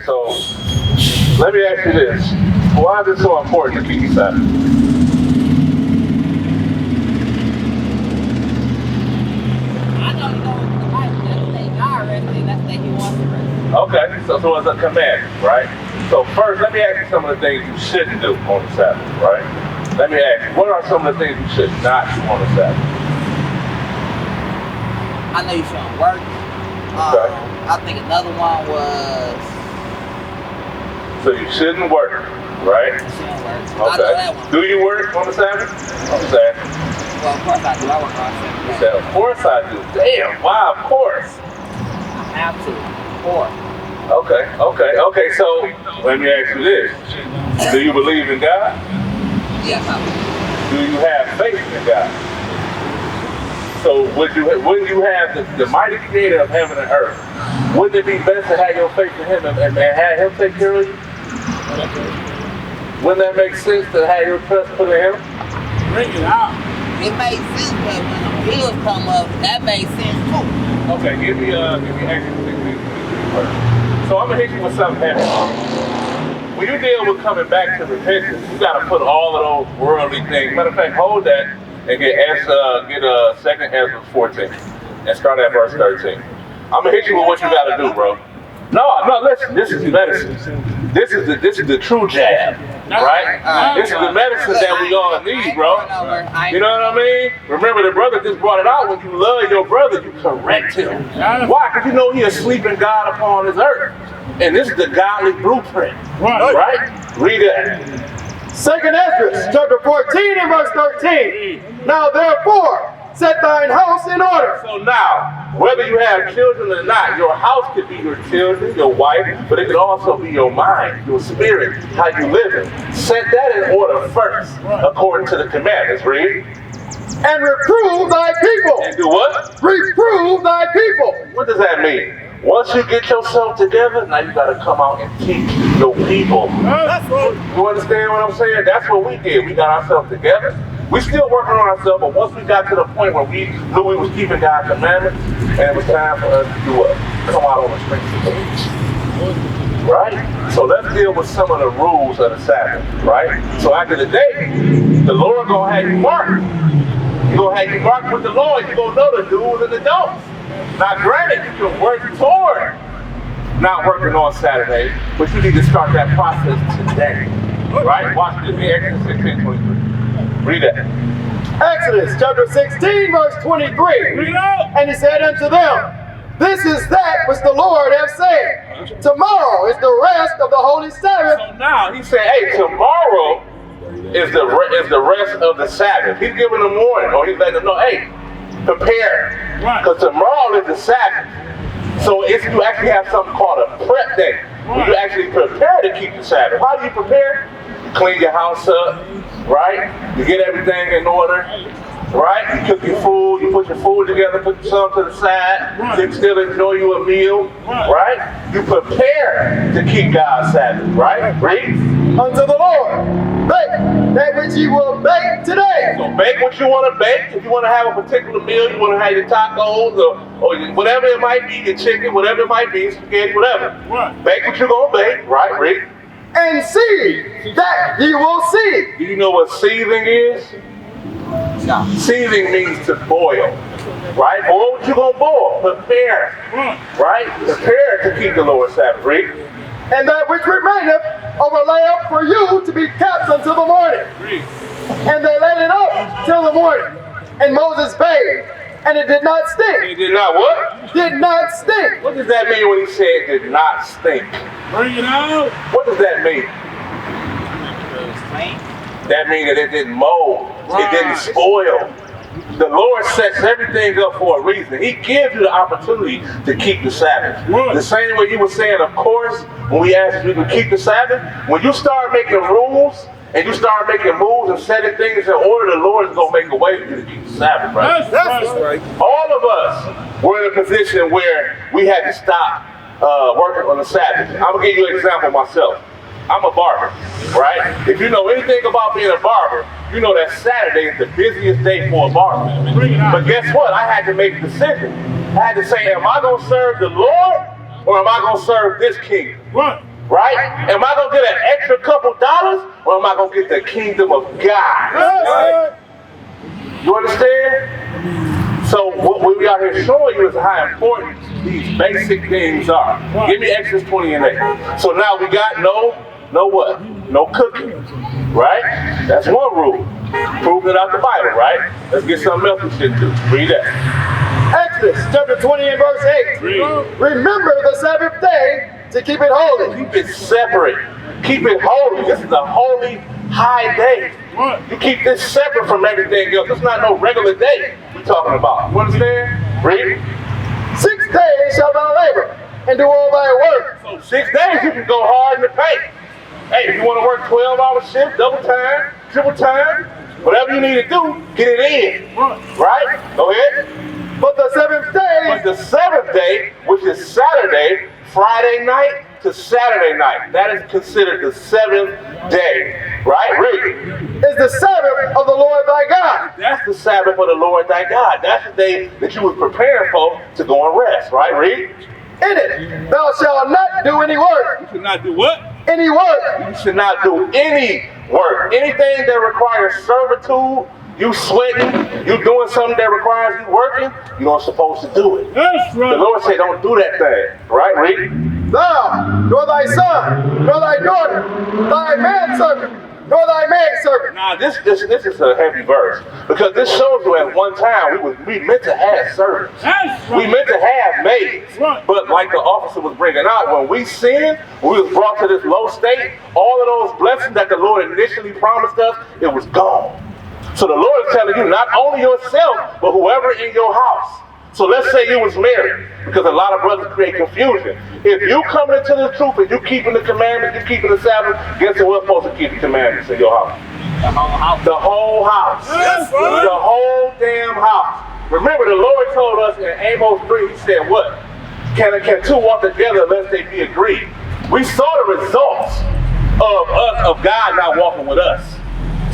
so let me ask you this. Why is it so important to keep the Sabbath? I know you know the Bible doesn't say God rested, that's that he wants to rest. Okay, so it's a commandment, right? So first, let me ask you some of the things you shouldn't do on the Sabbath, right? Let me ask you, what are some of the things you should not do on the Sabbath? I know you shouldn't work. Okay. I think another one was... So you shouldn't work, right? You shouldn't work. Okay. I know that one. Do you work on the Sabbath? I'm saying. Well, of course I do. I work on Sabbath. You said, of course I do. Damn, why of course? I have to. Of course. Okay, so let me ask you this. Do you believe in God? Yes, I do. Do you have faith in God? So wouldn't you have the mighty creator of heaven and earth? Wouldn't it be best to have your faith in him and have him take care of you? Wouldn't that make sense to have your trust put in him? Bring it out. It made sense, but when the bills come up, that made sense too. Okay, give me Exodus 16. So I'm gonna hit you with something heavy. When you deal with coming back to repentance, you gotta put all of those worldly things. Matter of fact, hold that and get 2nd Ezra 14 and start at verse 13. I'm gonna hit you with what you gotta do, bro. No, listen. This is medicine. This is the true jab, right? This is the medicine that we all need, bro. You know what I mean? Remember, the brother just brought it out. When you love your brother, you correct him. Why? Because you know he is sleeping God upon his earth, and this is the godly blueprint, right? Read that. 2nd Ezra, chapter 14 and verse 13. Now therefore, set thine house in order. So now, whether you have children or not, your house could be your children, your wife, but it could also be your mind, your spirit, how you live it. Set that in order first, according to the commandments. Read. And reprove thy people. And do what? Reprove thy people. What does that mean? Once you get yourself together, now you got to come out and teach your people. That's right. You understand what I'm saying? That's what we did. We got ourselves together. We still working on ourselves, but once we got to the point where we knew we was keeping God's commandments, and it was time for us to do what? Come out on the streets again. Right? So let's deal with some of the rules of the Sabbath, right? So after the day, the Lord gonna have you marked. He's gonna have you marked with the Lord. You're gonna know the do's and the don'ts. Now granted, you can work toward not working on Saturday, but you need to start that process today. Right? Watch this. Exodus 16:23. Read that. Exodus chapter 16 verse 23. Bring it out. And he said unto them, this is that which the Lord hath said. Tomorrow is the rest of the holy Sabbath. So now he said, hey, tomorrow is the rest of the Sabbath. He's giving them warning, or he's letting them know, hey, prepare. Because tomorrow is the Sabbath. So if you actually have something called a prep day, where you actually prepare to keep the Sabbath. How do you prepare? You clean your house up, right? You get everything in order, right? You cook your food, you put your food together, put some to the side, you still enjoy you a meal, right? You prepare to keep God's Sabbath, right? Read. Unto the Lord, bake that which ye will bake today. So bake what you want to bake. If you want to have a particular meal, you want to have your tacos or whatever it might be, your chicken, whatever it might be, spaghetti, whatever. Bake what you're going to bake, right? Read. And seethe that ye will seethe. Do you know what seething is? No. Seething means to boil, right? Boil what you're going to boil. Prepare, right? Prepare to keep the Lord's Sabbath. Read. And that which remaineth overlay up for you to be kept until the morning. Read. And they let it up till the morning. And Moses bathed, and it did not stink. It did not what? Did not stink. What does that mean when he said did not stink? Bring it out. What does that mean? That means that it didn't mold. It didn't spoil. The Lord sets everything up for a reason. He gives you the opportunity to keep the Sabbath. The same way you were saying, of course, when we asked you to keep the Sabbath, when you start making rules and you start making moves and setting things in order, the Lord is going to make a way for you to keep the Sabbath, right? That's right. All of us were in a position where we had to stop working on the Sabbath. I'm going to give you an example myself. I'm a barber, right? If you know anything about being a barber, you know that Saturday is the busiest day for a barber. But guess what? I had to make a decision. I had to say, am I going to serve the Lord or am I going to serve this king? Right? Am I going to get an extra couple dollars, or am I going to get the kingdom of God? You understand? So what we out here showing you is how important these basic things are. Give me Exodus 20 and 8. So now we got no what? No cooking. Right? That's one rule. Proving it out the Bible, right? Let's get something else we should do. Read that. Exodus chapter 20 and verse 8. Remember the Sabbath day to keep it holy. Keep it separate. Keep it holy. This is a holy high day. You keep this separate from everything else. It's not no regular day we're talking about. You understand? Read. 6 days shalt thou labor and do all thy work. So 6 days you can go hard in the paint. Hey, if you want to work 12-hour shift, double time, triple time, whatever you need to do, get it in. Right? Go ahead. But the seventh day, But the seventh day, which is Saturday, Friday night to Saturday night, that is considered the seventh day. Right? Read. is the Sabbath of the Lord thy God. That's the Sabbath of the Lord thy God. That's the day that you was preparing for to go and rest. Right? Read. In it thou shalt not do any work. You cannot do what? Any work. You should not do any work. Anything that requires servitude, you sweating, you doing something that requires you working, you aren't supposed to do it. That's The right. Lord said, don't do that thing. Right? Read. Thou, nor thy son, nor thy daughter, thy manservant, nor thy maidservant. Now this is a heavy verse, because this shows you at one time we meant to have servants. That's We right. meant to have maids. Right. But like the officer was bringing out, when we sinned, we was brought to this low state, all of those blessings that the Lord initially promised us, it was gone. So the Lord is telling you, not only yourself, but whoever in your house. So let's say you was married, because a lot of brothers create confusion. If you coming into the truth and you keeping the commandments, you keeping the Sabbath, guess who else supposed to keep the commandments in your house? The whole house. The whole house. That's right. The whole damn house. Remember, the Lord told us in Amos 3, he said what? Can two walk together unless they be agreed? We saw the results of God not walking with us.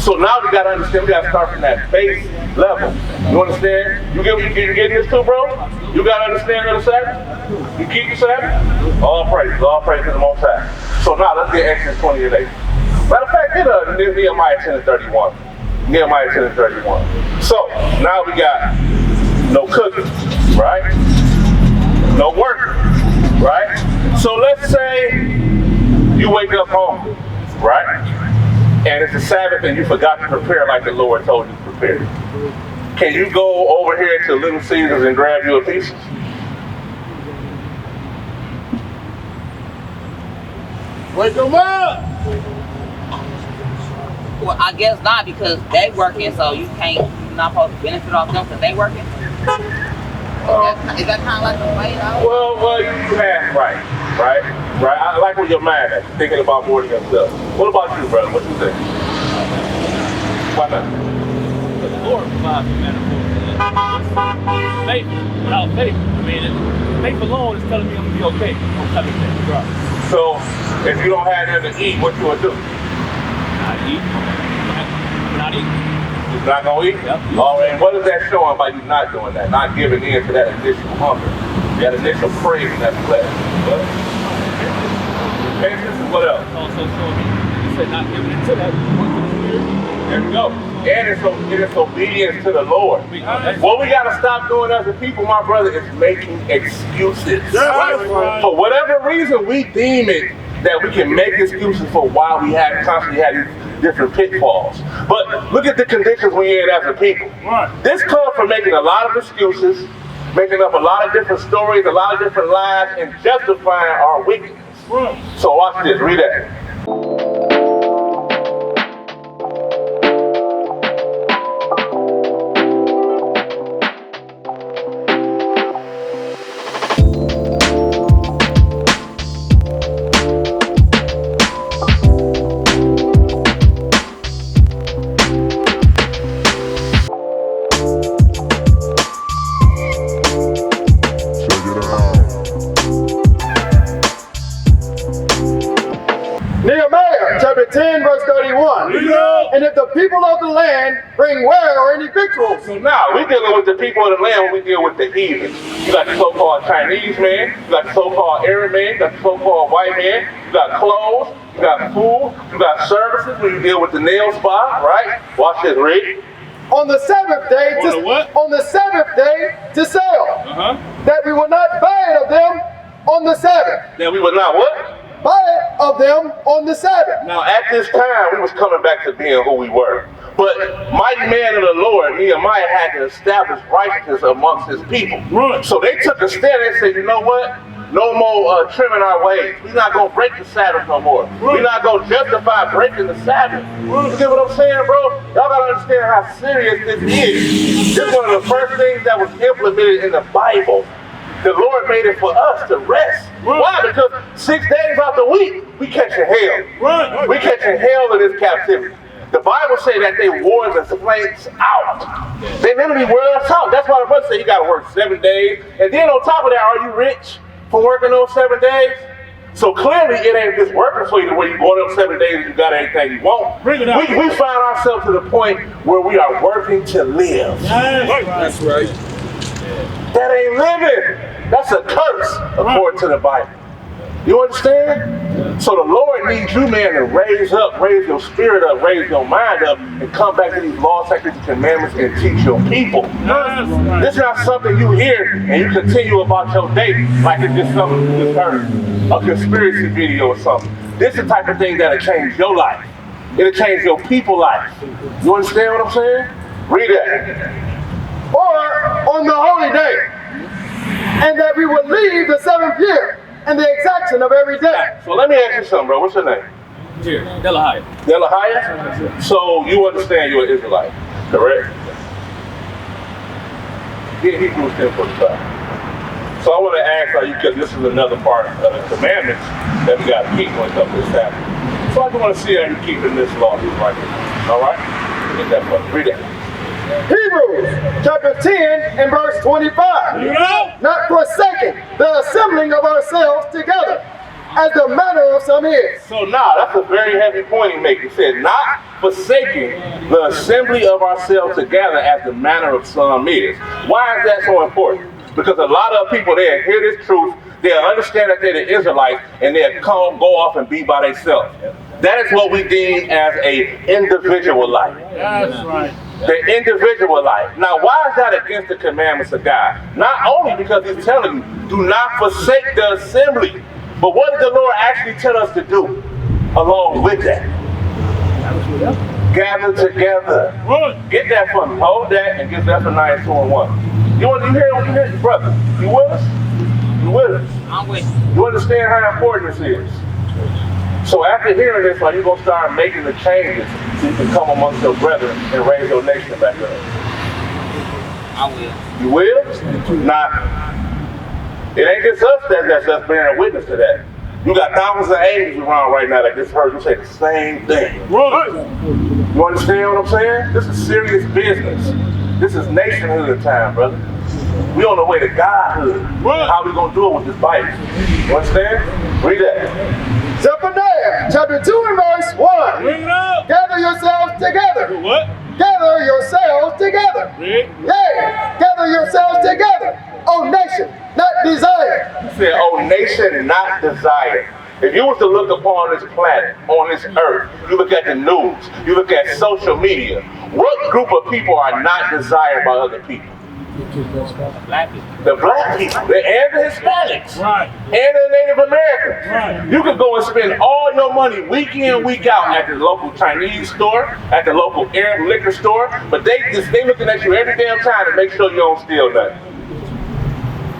So now we got to understand, we got to start from that base level. You understand? You getting this too, bro? You got to understand the Sabbath? You keep the Sabbath? All praise to the Most High. So now let's get Exodus 20 and 8. Matter of fact, get Nehemiah 10 and 31. Nehemiah 10 and 31. So now we got no cooking, right? No work, right? So let's say you wake up hungry, right? And it's a Sabbath and you forgot to prepare like the Lord told you to prepare. Can you go over here to Little Caesars and grab you a piece? Wake them up. Well, I guess not, because they working, so you're not supposed to benefit off them because they working. Is that kind of like the way, though? Well, you have right. I like where your mind is, thinking about more than yourself. What about you, brother? What you think? Why not? Because the Lord provides the metaphor. Faith, without faith, faith alone is telling me I'm going to be okay. Type of thing. Right. So, if you don't have nothing to eat, what you gonna do? Not eat. Not eat. You're not gonna eat? Yep. Oh, and what is that showing by you not doing that? Not giving in to that initial hunger, that initial craving, that flesh. What? Repentance and what else? Also showing me, you said not giving into that. Work to the Spirit. There we go. And it's obedience to the Lord. What we gotta stop doing as a people, my brother, is making excuses. Right. For whatever reason, we deem it that we can make excuses for why we constantly had these different pitfalls. But look at the conditions we're in as a people. Right. This comes from making a lot of excuses, making up a lot of different stories, a lot of different lies, and justifying our wickedness. Right. So watch this, read that. Nehemiah 31. Read up. And if the people of the land bring ware or any victuals, So now, we're dealing with the people of the land when we deal with the heathens. You got the so-called Chinese man, you got the so-called Arab man, you got the so-called white man, you got clothes, you got food, you got services when you deal with the nail spa, right? Watch this, read. on the Sabbath day On the what? on the Sabbath day to sell, that we will not buy it of them on the Sabbath. That we would not what? Buy it of them on the Sabbath. Now, at this time, we was coming back to being who we were. But mighty man of the Lord, Nehemiah, had to establish righteousness amongst his people. Right. So they took a stand and said, you know what? No more trimming our ways. We're not going to break the Sabbath no more. We're not going to justify breaking the Sabbath. You get what I'm saying, bro? Y'all got to understand how serious this is. This is one of the first things that was implemented in the Bible. The Lord made it for us to rest. Why? Because 6 days out the week, we catching hell. Right. We catching hell in this captivity. The Bible say that they wore the flames out. They literally wore us out. That's why the brother said you got to work 7 days. And then on top of that, are you rich for working those 7 days? So clearly it ain't just working for you the way you go up 7 days and you got everything you want. Bring it out. We found ourselves to the point where we are working to live. That's right. That ain't living. That's a curse according to the Bible. You understand? So the Lord needs you, man, to raise your spirit up, raise your mind up, and come back to these laws, statutes, and commandments and teach your people. This is not something you hear and you continue about your day like it's just something you just heard, a conspiracy video or something. This is the type of thing that'll change your life. It'll change your people's life. You understand what I'm saying? Read that. Or on the holy day, and that we will leave the 7th year and the exaction of every day. So let me ask you something, bro. What's your name? Here, Delahia. Delahia? So you understand you're an Israelite, correct? Get Hebrews 10:45. So I want to ask you, because this is another part of the commandments that we got to keep when it comes to Sabbath. So I just want to see how you're keeping this law right here. All right? Get that one. Read that. Hebrews chapter 10 and verse 25. Not forsaking the assembling of ourselves together, as the manner of some is. So now, that's a very heavy point he makes. He said, not forsaking the assembly of ourselves together as the manner of some is. Why is that so important? Because a lot of people there hear this truth, they'll understand that they're the Israelites, and they'll go off and be by themselves. That is what we deem as a individual life. That's right. The individual life. Now, why is that against the commandments of God? Not only because he's telling you, do not forsake the assembly, but what did the Lord actually tell us to do along with that? Gather together. Get that from me. Hold that and get Zephaniah 2 and 1. You hear it, brother? You with us? You with us? I'm with you. You understand how important this is? So after hearing this, are you going to start making the changes so you can come amongst your brethren and raise your nation back up? I will. You will? Now, it ain't just us that's bearing witness to that. You got thousands of angels around right now that just heard you say the same thing. You understand what I'm saying? This is serious business. This is nationhood time, brother. We on the way to Godhood. How we gonna do it with this Bible? You understand? Read that. Zephaniah chapter 2 and verse 1. Bring it up. Gather yourselves together. What? Gather yourselves together. Read. Yea, gather yourselves together, O nation, not desire. He said, oh nation, not desire. If you was to look upon this planet, on this earth, you look at the news, you look at social media, what group of people are not desired by other people? Black people. The black people, and the Hispanics, Right. and the Native Americans. Right. You could go and spend all your money week in, week out at the local Chinese store, at the local Arab liquor store, but they looking at you every damn time to make sure you don't steal nothing.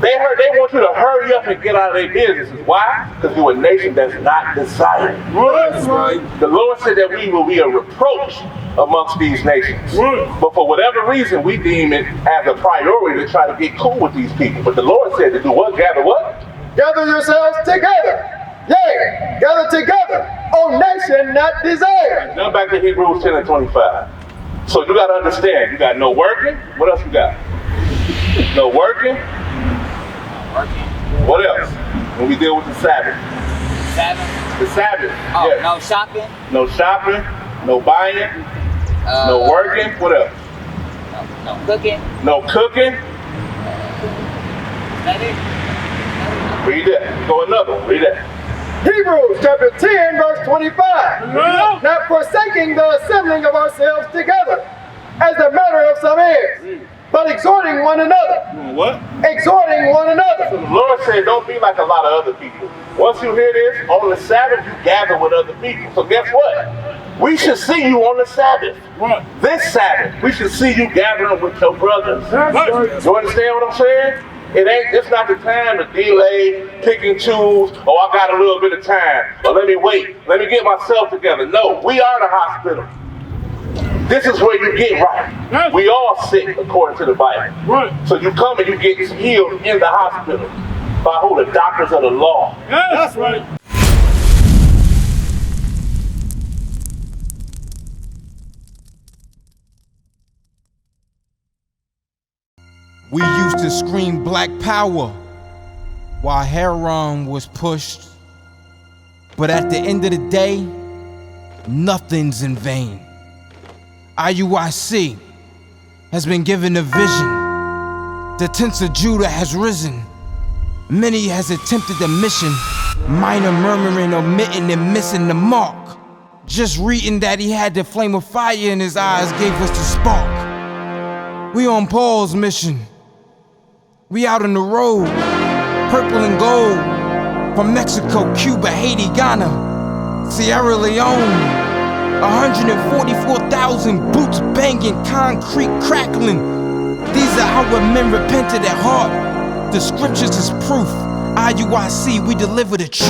They want you to hurry up and get out of their businesses. Why? Because you're a nation that's not desired. That's right. The Lord said that we will be a reproach amongst these nations. But for whatever reason, we deem it as a priority to try to get cool with these people. But the Lord said to do what? Gather what? Gather yourselves together. Yea, gather together, O nation, not desire. Now back to Hebrews 10 and 25. So you got to understand, you got no working. What else you got? No working. What else? When we deal with the Sabbath. Sabbath. The Sabbath. Oh, yes. no shopping. No shopping. No buying. No working. What else? No cooking. No cooking. That it. Read that. Go another one. Read that. Hebrews chapter 10, verse 25. Not forsaking the assembling of ourselves together, as the manner of some is, but exhorting one another. What? Exhorting one another. The Lord said, don't be like a lot of other people. Once you hear this, on the Sabbath, you gather with other people. So guess what? We should see you on the Sabbath. What? This Sabbath, we should see you gathering with your brothers. Right. You understand what I'm saying? It's not the time to delay, pick and choose, oh, I got a little bit of time, or let me wait, let me get myself together. No, we are the hospital. This is where you get right. We all sick according to the Bible. Right. So you come and you get healed in the hospital by who? The doctors of the law. That's right. We used to scream black power while heroin was pushed. But at the end of the day, nothing's in vain. IUIC has been given a vision. The tents of Judah has risen. Many has attempted the mission, minor murmuring, omitting, and missing the mark. Just reading that he had the flame of fire in his eyes gave us the spark. We on Paul's mission. We out on the road, purple and gold, from Mexico, Cuba, Haiti, Ghana, Sierra Leone. 144,000 boots banging, concrete crackling. These are how men repented at heart. The scriptures is proof. IUIC, we deliver the truth.